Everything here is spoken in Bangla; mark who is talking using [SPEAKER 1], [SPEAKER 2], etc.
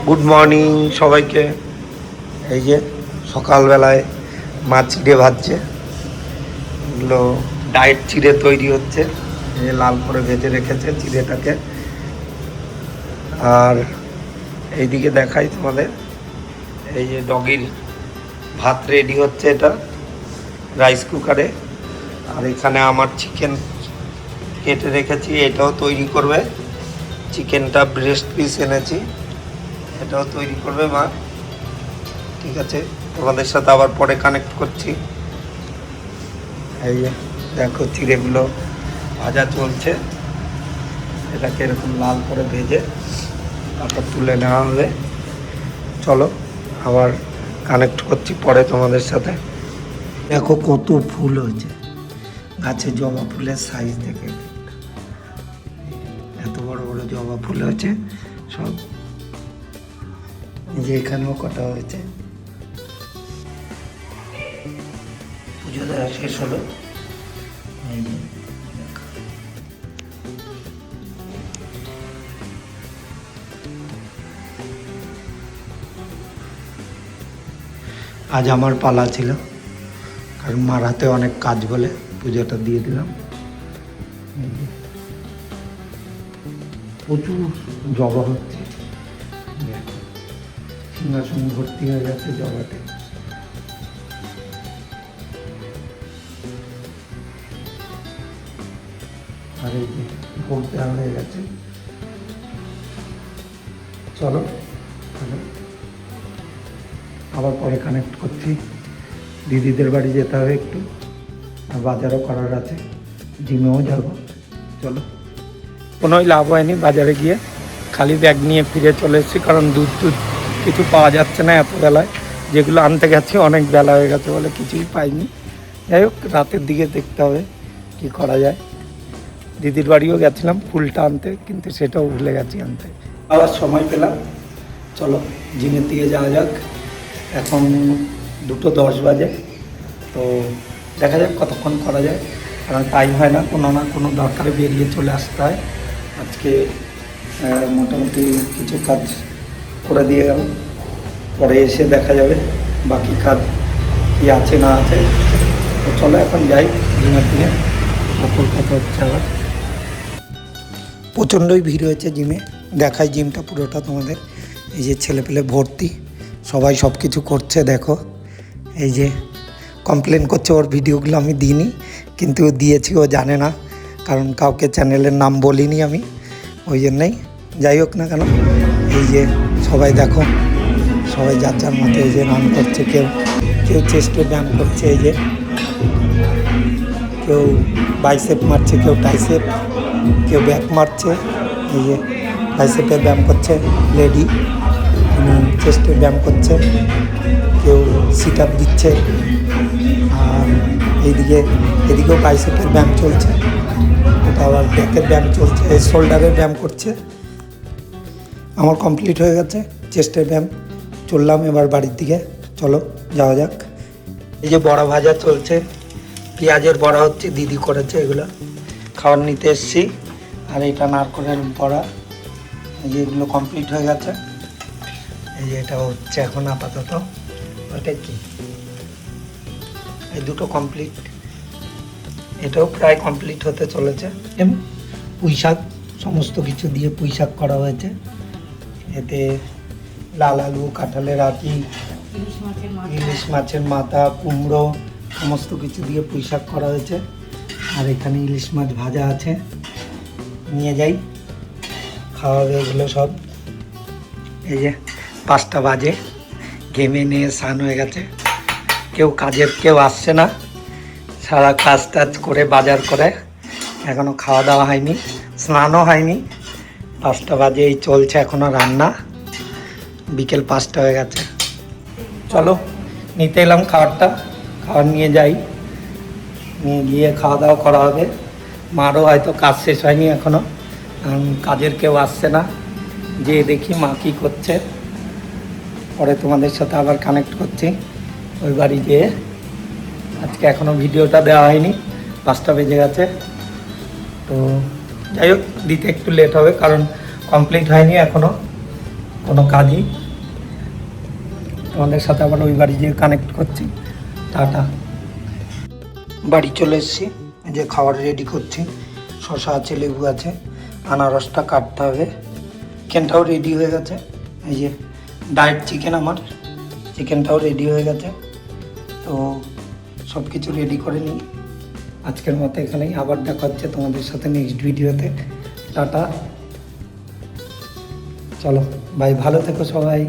[SPEAKER 1] গুড মর্নিং সবাইকে। এই যে সকালবেলায় মাছ চিড়ে ভাজছে, এগুলো ডায়েট চিড়ে তৈরি হচ্ছে। এই যে লাল করে ভেজে রেখেছে চিড়েটাকে। আর এইদিকে দেখাই তোমাদের, এই যে ডগির ভাত রেডি হচ্ছে, এটা রাইস কুকারে। আর এখানে আমার চিকেন কেটে রেখেছি, এটাও তৈরি করবে। চিকেনটা ব্রেস্ট পিস এনেছি, এটাও তৈরি করবে মা। ঠিক আছে, তোমাদের সাথে আবার পরে কানেক্ট করছি। এই যে দেখো চিড়েগুলো ভাজা চলছে, এটাকে এরকম লাল করে ভেজে তারপর তুলে নেওয়া হবে। চলো আবার কানেক্ট করছি পরে তোমাদের সাথে। দেখো কত ফুল হয়েছে গাছে, জবা ফুলের সাইজ দেখে এত বড় বড় জবা ফুল হয়েছে সব। যে এখানেও কটা হয়েছে। পুজো দেওয়া শেষ হলো। আজ আমার পালা ছিল, কারণ মার হাতে অনেক কাজ বলে পুজোটা দিয়ে দিলাম। প্রচুর জবা হচ্ছে, সিংহাসন ভর্তি হয়ে গেছে জবাতে। আর এই যে ভোগ দেওয়া হয়ে গেছে। চলো আবার পরে কানেক্ট করছি। দিদিদের বাড়ি যেতে হবে একটু, আর বাজারও করার আছে, জিমেও যাব। চলো, কোনোই লাভ হয়নি বাজারে গিয়ে, খালি ব্যাগ নিয়ে ফিরে চলে এসেছি, কারণ দুধ কিছু পাওয়া যাচ্ছে না এত বেলায়। যেগুলো আনতে গেছি অনেক বেলা হয়ে গেছে বলে কিছুই পাইনি। যাই হোক, রাতের দিকে দেখতে হবে কি করা যায়। দিদির বাড়িও গেছিলাম ফুলটা আনতে, কিন্তু সেটাও ভুলে গেছি আনতে। আবার সময় পেলাম, চলো জিমের দিকে যাওয়া যাক। এখন 2:10 বাজে, তো দেখা যাক কতক্ষণ করা যায়, কারণ টাইম হয় না কোনো দরকারে বেরিয়ে চলে আসতে হয়। আজকে মোটামুটি কিছু কাজ করে দিয়ে গেল, পরে এসে দেখা যাবে বাকি কাজ কি আছে না আছে। তো চলো এখন যাই জিমের দিকে। কলকাতা হচ্ছে আবার প্রচণ্ডই ভিড় হয়েছে জিমে। দেখাই জিমটা পুরোটা তোমাদের। এই যে ছেলেপেলে ভর্তি, সবাই সব কিছু করছে দেখো। এই যে কমপ্লেন করছে ওর ভিডিওগুলো আমি দিইনি, কিন্তু দিয়েছি ও জানে না, কারণ কাউকে চ্যানেলের নাম বলিনি আমি, ওই জন্যই। যাই হোক না কেন, এই যে সবাই দেখো, সবাই যার যার মতো এই যে রান করছে। কেউ চেস্টে ব্যায়াম করছে, এই যে কেউ বাইসেপ মারছে, কেউ টাইসেপ, কেউ ব্যাক মারছে। এই যে বাইসেপের ব্যায়াম করছে লেডি, চেস্টের ব্যায়াম করছে, কেউ সিট আপ দিচ্ছে। আর এদিকেও বাইসেপের ব্যায়াম চলছে, এটা আবার ব্যাকের ব্যায়াম চলছে, শোল্ডারের ব্যায়াম করছে। আমার কমপ্লিট হয়ে গেছে চেস্টের ব্যায়াম, চললাম এবার বাড়ির দিকে। চলো যাওয়া যাক। এই যে বড়া ভাজা চলছে, পেঁয়াজের বড়া হচ্ছে, দিদি করেছে এগুলো, খাবার নিতে এসছি। আর এটা নারকলের বড়া, এই যে এগুলো কমপ্লিট হয়ে গেছে। এই যে এটা হচ্ছে এখন আপাতত, ওটা কি এই দুটো কমপ্লিট, এটাও প্রায় কমপ্লিট হতে চলেছে। পুঁই শাক, সমস্ত কিছু দিয়ে পুঁই শাক করা হয়েছে। এতে লাল আলু, কাঁঠালের আঁটি, ইলিশ মাছের মাথা, কুমড়ো, সমস্ত কিছু দিয়ে পুঁই শাক করা হয়েছে। আর এখানে ইলিশ মাছ ভাজা আছে, নিয়ে যাই, খাওয়া হবে এগুলো সব। এই যে 5টা বাজে, ঘেমে নিয়ে স্নান হয়ে গেছে। কেউ আসছে না, সারা কাজ টাজ করে বাজার করে এখনও খাওয়া দাওয়া হয়নি, স্নানও হয়নি। 5টা বাজে, এই চলছে এখনও রান্না, বিকেল 5টা হয়ে গেছে। চলো নিতে এলাম খাবার নিয়ে যাই, নিয়ে গিয়ে খাওয়া দাওয়া করা হবে। মারও হয়তো কাজ শেষ হয়নি এখনও, কারণ কাজের কেউ আসছে না। যেয়ে দেখি মা কী করছে, পরে তোমাদের সাথে আবার কানেক্ট করছি ওই বাড়ি যেয়ে। আজকে এখনও ভিডিওটা দেওয়া হয়নি, 5টা বেজে গেছে। তো যাই হোক, দিতে একটু লেট হবে, কারণ কমপ্লিট হয়নি এখনও, কোনো কাজই। তোমাদের সাথে আবার ওই বাড়ি গিয়ে কানেক্ট করছি। টাটা। বাড়ি চলে এসেছি, এই যে খাবার রেডি করছি। শসা আছে, লেবু আছে, আনারসটা কাটতে হবে। চিকেনটাও রেডি হয়ে গেছে। এই যে ডায়েট চিকেন, আমার চিকেনটাও রেডি হয়ে গেছে। তো সব কিছু রেডি করে নিই। আজকের মতো এখানেই, আবার দেখা হচ্ছে তোমাদের সাথে নেক্সট ভিডিওতে। টাটা, চলো ভাই, ভালো থেকো সবাই।